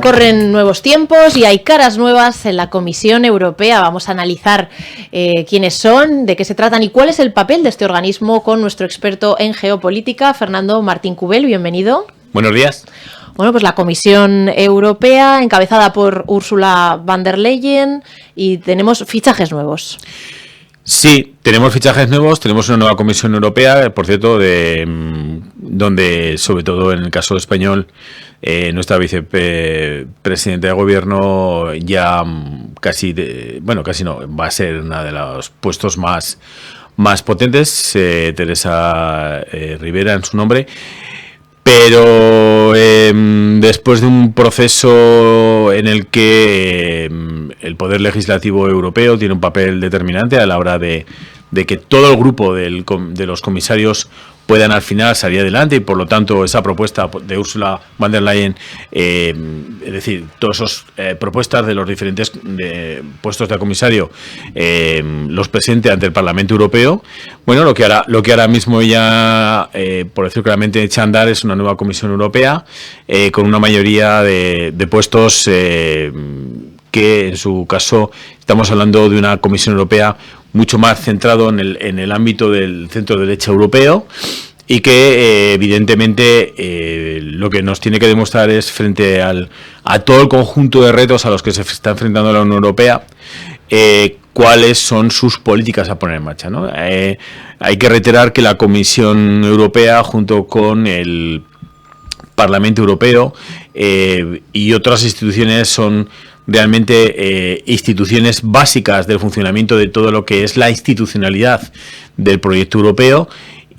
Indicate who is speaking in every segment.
Speaker 1: Corren nuevos tiempos y hay caras nuevas en la Comisión Europea. Vamos a analizar quiénes son, de qué se tratan y cuál es el papel de este organismo con nuestro experto en geopolítica, Fernando Martín Cubel. Bienvenido.
Speaker 2: Buenos días.
Speaker 1: Bueno, pues la Comisión Europea, encabezada por Ursula von der Leyen, y tenemos fichajes nuevos.
Speaker 2: Sí, tenemos fichajes nuevos, tenemos una nueva Comisión Europea, por cierto, donde, sobre todo en el caso español, nuestra vicepresidenta de gobierno ya casi no, va a ser una de los puestos más potentes, Teresa Rivera en su nombre. Pero después de un proceso en el que el Poder Legislativo Europeo tiene un papel determinante a la hora de que todo el grupo de los comisarios puedan al final salir adelante, y por lo tanto esa propuesta de Ursula von der Leyen, es decir, todas esas propuestas de los diferentes puestos de comisario, los presente ante el Parlamento Europeo. Bueno, lo que ahora mismo ella, por decirlo claramente, echa a andar es una nueva Comisión Europea con una mayoría de puestos que en su caso estamos hablando de una Comisión Europea mucho más centrado en el ámbito del centro derecha europeo, y que evidentemente lo que nos tiene que demostrar es, frente a todo el conjunto de retos a los que se está enfrentando la Unión Europea, cuáles son sus políticas a poner en marcha, ¿no? Hay que reiterar que la Comisión Europea, junto con el Parlamento Europeo y otras instituciones, son realmente instituciones básicas del funcionamiento de todo lo que es la institucionalidad del proyecto europeo,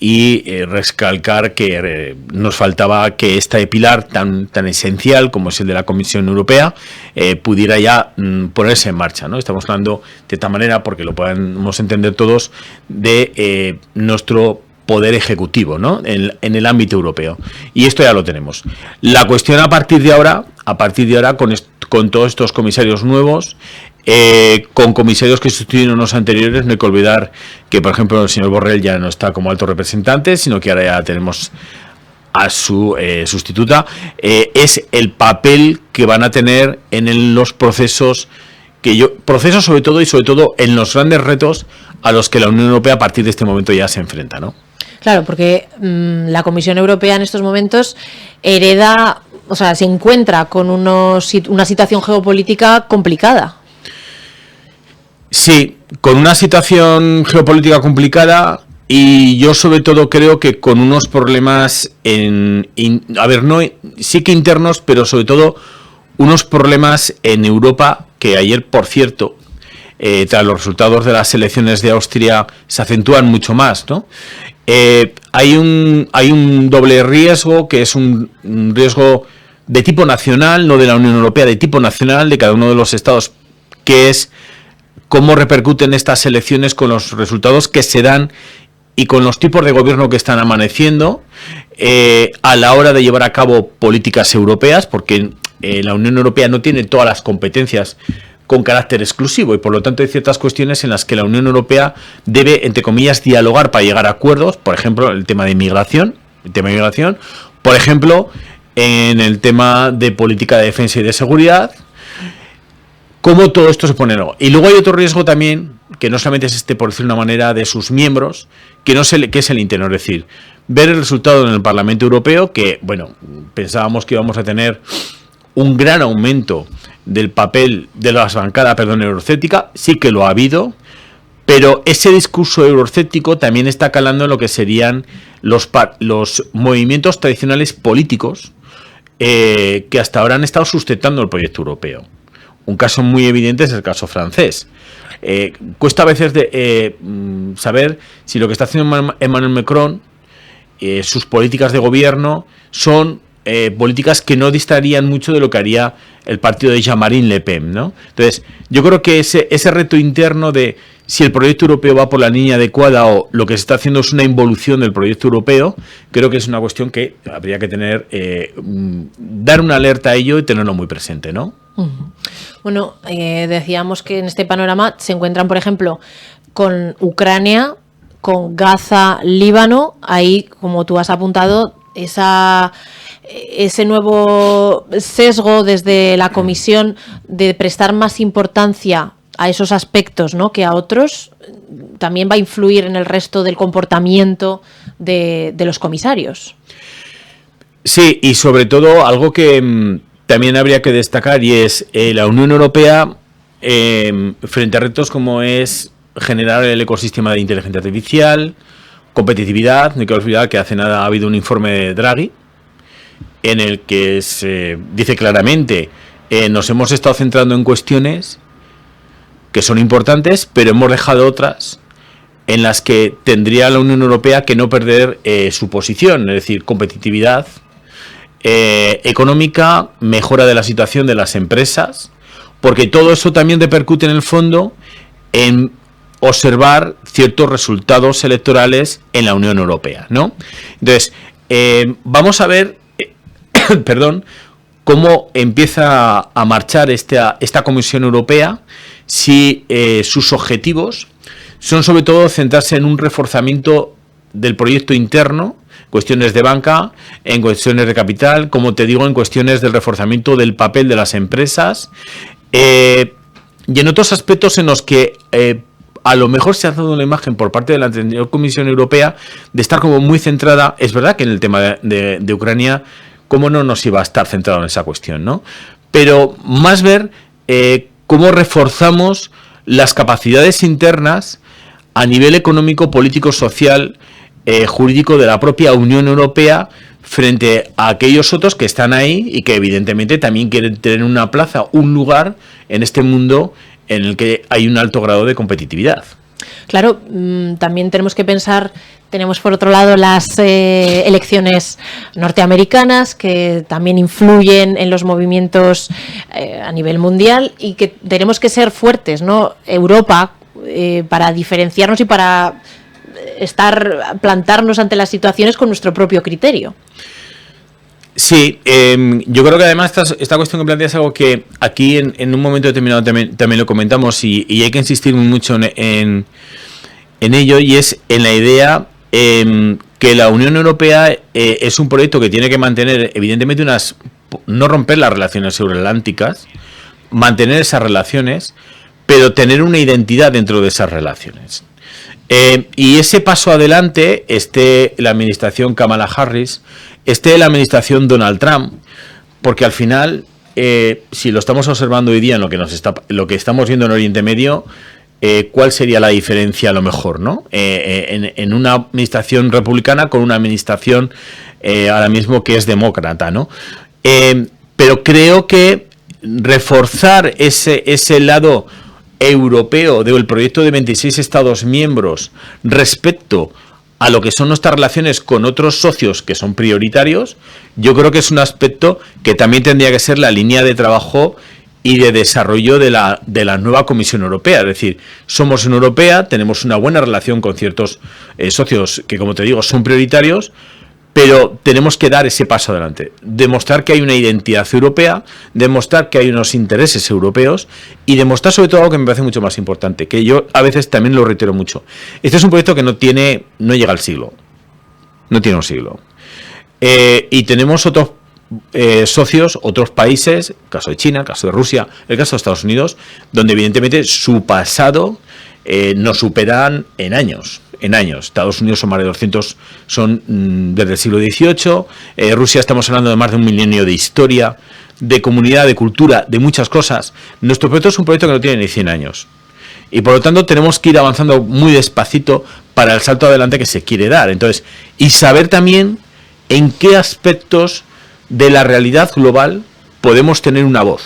Speaker 2: y recalcar que nos faltaba que este pilar tan esencial como es el de la Comisión Europea pudiera ya ponerse en marcha, ¿no? Estamos hablando de esta manera, porque lo podemos entender todos, de nuestro poder ejecutivo, ¿no? En el ámbito europeo, y esto ya lo tenemos. La cuestión a partir de ahora con todos estos comisarios nuevos, con comisarios que sustituyen a unos anteriores, no hay que olvidar que, por ejemplo, el señor Borrell ya no está como alto representante, sino que ahora ya tenemos a su sustituta. Es el papel que van a tener en los procesos sobre todo en los grandes retos a los que la Unión Europea a partir de este momento ya se enfrenta, ¿no?
Speaker 1: Claro, porque la Comisión Europea en estos momentos se encuentra con una situación geopolítica complicada.
Speaker 2: Sí, con una situación geopolítica complicada, y yo sobre todo creo que con unos problemas sí que internos, pero sobre todo unos problemas en Europa que ayer, por cierto, tras los resultados de las elecciones de Austria, se acentúan mucho más, ¿no? Hay un doble riesgo, que es un riesgo de tipo nacional, no de la Unión Europea, de tipo nacional, de cada uno de los estados, que es cómo repercuten estas elecciones con los resultados que se dan y con los tipos de gobierno que están amaneciendo a la hora de llevar a cabo políticas europeas, porque la Unión Europea no tiene todas las competencias con carácter exclusivo, y por lo tanto hay ciertas cuestiones en las que la Unión Europea debe, entre comillas, dialogar para llegar a acuerdos. Por ejemplo, el tema de inmigración, por ejemplo, en el tema de política de defensa y de seguridad, cómo todo esto se pone en juego. Y luego hay otro riesgo también, que no solamente es por decirlo de una manera, de sus miembros, que es el interno, es decir, ver el resultado en el Parlamento Europeo, que, bueno, pensábamos que íbamos a tener un gran aumento del papel de la bancada, eurocéptica, sí que lo ha habido, pero ese discurso eurocéptico también está calando en lo que serían los movimientos tradicionales políticos que hasta ahora han estado sustentando el proyecto europeo. Un caso muy evidente es el caso francés. Cuesta a veces saber si lo que está haciendo Emmanuel Macron, sus políticas de gobierno, son políticas que no distarían mucho de lo que haría el partido de Jean-Marie Le Pen, ¿no? Entonces, yo creo que ese reto interno de si el proyecto europeo va por la línea adecuada o lo que se está haciendo es una involución del proyecto europeo, creo que es una cuestión que habría que tener, dar una alerta a ello y tenerlo muy presente, ¿no?
Speaker 1: Bueno, decíamos que en este panorama se encuentran, por ejemplo, con Ucrania, con Gaza, Líbano. Ahí, como tú has apuntado, esa ese nuevo sesgo desde la Comisión de prestar más importancia a esos aspectos, ¿no?, que a otros, también va a influir en el resto del comportamiento de los comisarios.
Speaker 2: Sí, y sobre todo algo que también habría que destacar, y es la Unión Europea frente a retos como es generar el ecosistema de inteligencia artificial, competitividad. No hay que olvidar que hace nada ha habido un informe de Draghi en el que se dice claramente nos hemos estado centrando en cuestiones que son importantes, pero hemos dejado otras en las que tendría la Unión Europea que no perder su posición, es decir, competitividad económica, mejora de la situación de las empresas, porque todo eso también repercute en el fondo en observar ciertos resultados electorales en la Unión Europea, ¿no? Entonces, vamos a ver, cómo empieza a marchar esta Comisión Europea, si sus objetivos son sobre todo centrarse en un reforzamiento del proyecto interno, cuestiones de banca, en cuestiones de capital, como te digo, en cuestiones del reforzamiento del papel de las empresas, y en otros aspectos en los que a lo mejor se ha dado una imagen por parte de la anterior Comisión Europea de estar como muy centrada. Es verdad que en el tema de Ucrania, cómo no nos iba a estar centrado en esa cuestión, ¿no? Pero más ver cómo reforzamos las capacidades internas a nivel económico, político, social, jurídico de la propia Unión Europea frente a aquellos otros que están ahí y que evidentemente también quieren tener una plaza, un lugar en este mundo en el que hay un alto grado de competitividad.
Speaker 1: Claro, también tenemos que pensar, tenemos por otro lado las elecciones norteamericanas que también influyen en los movimientos a nivel mundial y que tenemos que ser fuertes, ¿no? Europa, para diferenciarnos y para plantarnos ante las situaciones con nuestro propio criterio.
Speaker 2: Sí, yo creo que además esta cuestión que planteas es algo que aquí en un momento determinado también lo comentamos y hay que insistir mucho en ello, y es en la idea que la Unión Europea es un proyecto que tiene que mantener evidentemente no romper las relaciones euroatlánticas, mantener esas relaciones, pero tener una identidad dentro de esas relaciones. Y ese paso adelante, esté la administración Kamala Harris, esté la administración Donald Trump, porque al final, si lo estamos observando hoy día en lo que estamos viendo en Oriente Medio, ¿cuál sería la diferencia a lo mejor, ¿no? En una administración republicana con una administración ahora mismo que es demócrata, ¿no? Pero creo que reforzar ese lado europeo del proyecto de 26 Estados miembros respecto a lo que son nuestras relaciones con otros socios que son prioritarios, yo creo que es un aspecto que también tendría que ser la línea de trabajo y de desarrollo de la nueva Comisión Europea. Es decir, somos una europea, tenemos una buena relación con ciertos socios que, como te digo, son prioritarios, pero tenemos que dar ese paso adelante, demostrar que hay una identidad europea, demostrar que hay unos intereses europeos y demostrar sobre todo algo que me parece mucho más importante, que yo a veces también lo reitero mucho. Este es un proyecto que no llega al siglo, no tiene un siglo. Y tenemos otros socios, otros países, el caso de China, el caso de Rusia, el caso de Estados Unidos, donde evidentemente su pasado nos superan en años. Estados Unidos son más de 200, son desde el siglo XVIII, Rusia estamos hablando de más de un milenio de historia, de comunidad, de cultura, de muchas cosas. Nuestro proyecto es un proyecto que no tiene ni 100 años. Y por lo tanto tenemos que ir avanzando muy despacito para el salto adelante que se quiere dar. Entonces, y saber también en qué aspectos de la realidad global podemos tener una voz.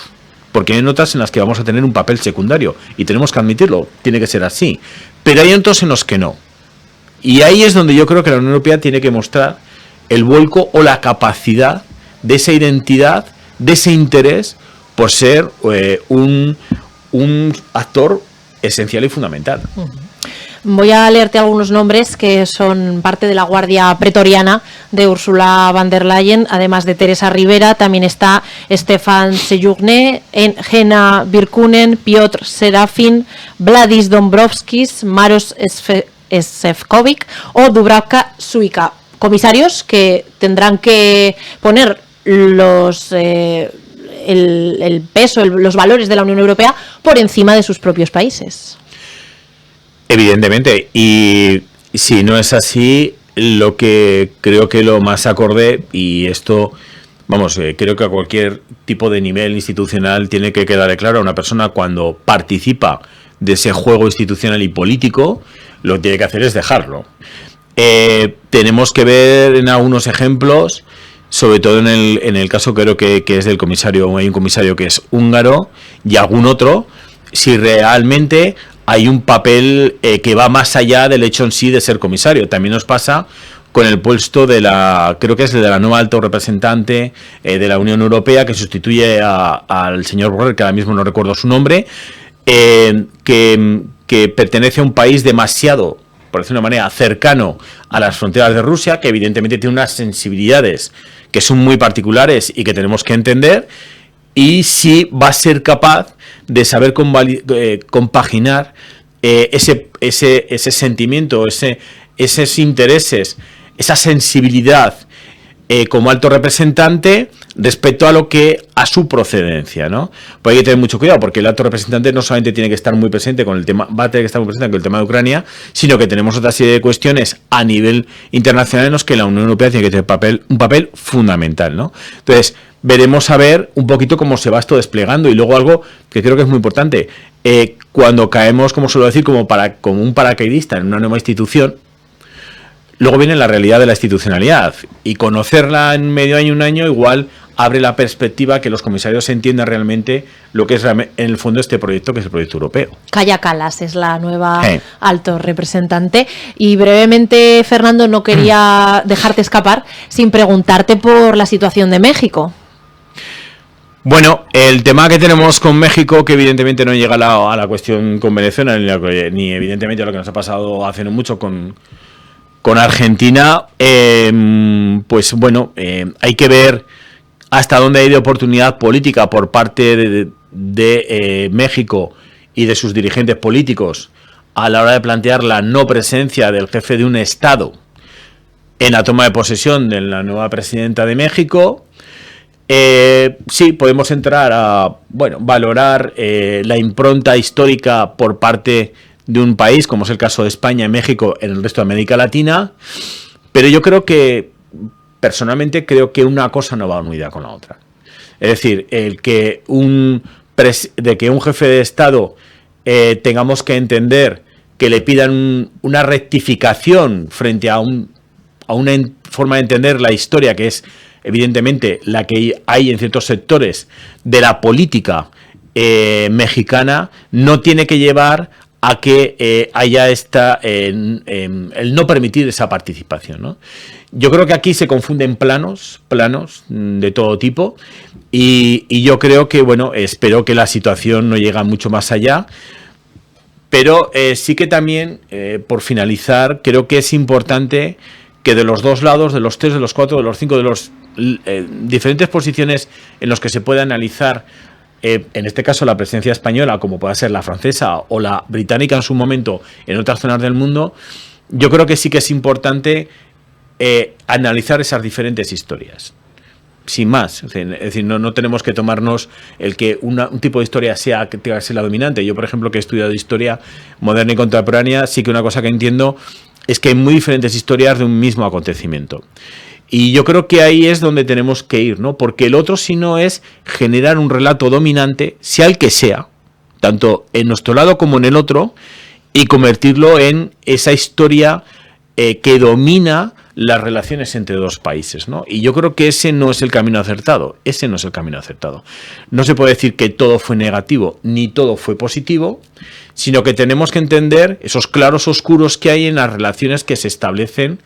Speaker 2: Porque hay otras en las que vamos a tener un papel secundario y tenemos que admitirlo, tiene que ser así. Pero hay otros en los que no. Y ahí es donde yo creo que la Unión Europea tiene que mostrar el vuelco o la capacidad de esa identidad, de ese interés por ser un actor esencial y fundamental.
Speaker 1: Voy a leerte algunos nombres que son parte de la Guardia Pretoriana de Ursula von der Leyen, además de Teresa Rivera. También está Stefan Sejourné, Henna Virkkunen, Piotr Serafin, Vladis Dombrovskis, Maros Šefčovič o Dubravka Šuica. Comisarios que tendrán que poner el peso, los valores de la Unión Europea por encima de sus propios países.
Speaker 2: Evidentemente, y si no es así, lo que creo que lo más acorde, y esto, creo que a cualquier tipo de nivel institucional tiene que quedarle claro a una persona cuando participa de ese juego institucional y político, lo que tiene que hacer es dejarlo. Tenemos que ver en algunos ejemplos, sobre todo en el caso creo que es del comisario, hay un comisario que es húngaro y algún otro, si realmente hay un papel que va más allá del hecho en sí de ser comisario. También nos pasa con el puesto creo que es de la nueva alto representante de la Unión Europea, que sustituye al señor Borrell, que ahora mismo no recuerdo su nombre, que pertenece a un país demasiado, por decirlo de una manera, cercano a las fronteras de Rusia, que evidentemente tiene unas sensibilidades que son muy particulares y que tenemos que entender, y si va a ser capaz de saber compaginar ese sentimiento, esos intereses, esa sensibilidad como alto representante respecto a su procedencia, ¿no? Pues hay que tener mucho cuidado, porque el alto representante no solamente tiene que estar muy presente con el tema, va a tener que estar muy presente con el tema de Ucrania, sino que tenemos otra serie de cuestiones a nivel internacional en los que la Unión Europea tiene que tener un papel fundamental, ¿no? Entonces, veremos a ver un poquito cómo se va esto desplegando, y luego algo que creo que es muy importante, cuando caemos, como suelo decir, como un paracaidista en una nueva institución, luego viene la realidad de la institucionalidad, y conocerla en medio año, un año, igual abre la perspectiva que los comisarios entiendan realmente lo que es en el fondo este proyecto, que es el proyecto europeo.
Speaker 1: Kaja Kallas es la nueva alto representante. Y brevemente, Fernando, no quería dejarte escapar sin preguntarte por la situación de México.
Speaker 2: Bueno, el tema que tenemos con México, que evidentemente no llega a la cuestión con Venezuela, ni evidentemente a lo que nos ha pasado hace no mucho con Argentina, pues bueno, hay que ver hasta dónde hay de oportunidad política por parte de México y de sus dirigentes políticos a la hora de plantear la no presencia del jefe de un Estado en la toma de posesión de la nueva presidenta de México. Sí, podemos entrar a valorar la impronta histórica por parte de un país, como es el caso de España y México en el resto de América Latina, pero yo personalmente creo que una cosa no va unida con la otra. Es decir, que un jefe de Estado tengamos que entender que le pidan una rectificación frente a una forma de entender la historia, que es evidentemente la que hay en ciertos sectores de la política mexicana, no tiene que llevar a que haya el no permitir esa participación, ¿no? Yo creo que aquí se confunden planos de todo tipo, y yo creo que, espero que la situación no llegue mucho más allá, pero sí que también, por finalizar, creo que es importante que de los dos lados, de los 3, de los 4, de los 5, de los diferentes posiciones en los que se puede analizar, en este caso la presidencia española, como pueda ser la francesa o la británica en su momento en otras zonas del mundo, yo creo que sí que es importante analizar esas diferentes historias, sin más. Es decir, no tenemos que tomarnos el que un tipo de historia sea la dominante. Yo, por ejemplo, que he estudiado historia moderna y contemporánea, sí que una cosa que entiendo es que hay muy diferentes historias de un mismo acontecimiento. Y yo creo que ahí es donde tenemos que ir, ¿no? Porque el otro, si no, es generar un relato dominante, sea el que sea, tanto en nuestro lado como en el otro, y convertirlo en esa historia que domina las relaciones entre dos países, ¿no? Y yo creo que ese no es el camino acertado. No se puede decir que todo fue negativo ni todo fue positivo, sino que tenemos que entender esos claros oscuros que hay en las relaciones que se establecen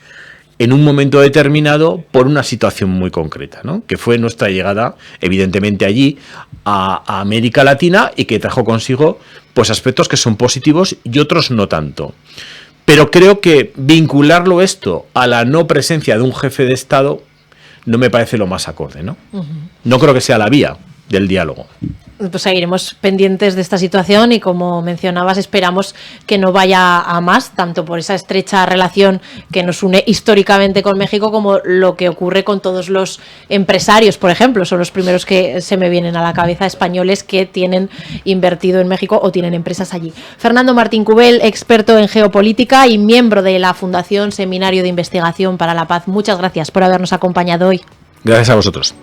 Speaker 2: en un momento determinado por una situación muy concreta, ¿no? Que fue nuestra llegada, evidentemente, allí a América Latina, y que trajo consigo pues aspectos que son positivos y otros no tanto. Pero creo que vincularlo esto a la no presencia de un jefe de Estado no me parece lo más acorde, ¿no? No creo que sea la vía del diálogo.
Speaker 1: Pues seguiremos pendientes de esta situación y, como mencionabas, esperamos que no vaya a más, tanto por esa estrecha relación que nos une históricamente con México como lo que ocurre con todos los empresarios, por ejemplo. Son los primeros que se me vienen a la cabeza, españoles que tienen invertido en México o tienen empresas allí. Fernando Martín Cubel, experto en geopolítica y miembro de la Fundación Seminario de Investigación para la Paz. Muchas gracias por habernos acompañado hoy.
Speaker 2: Gracias a vosotros.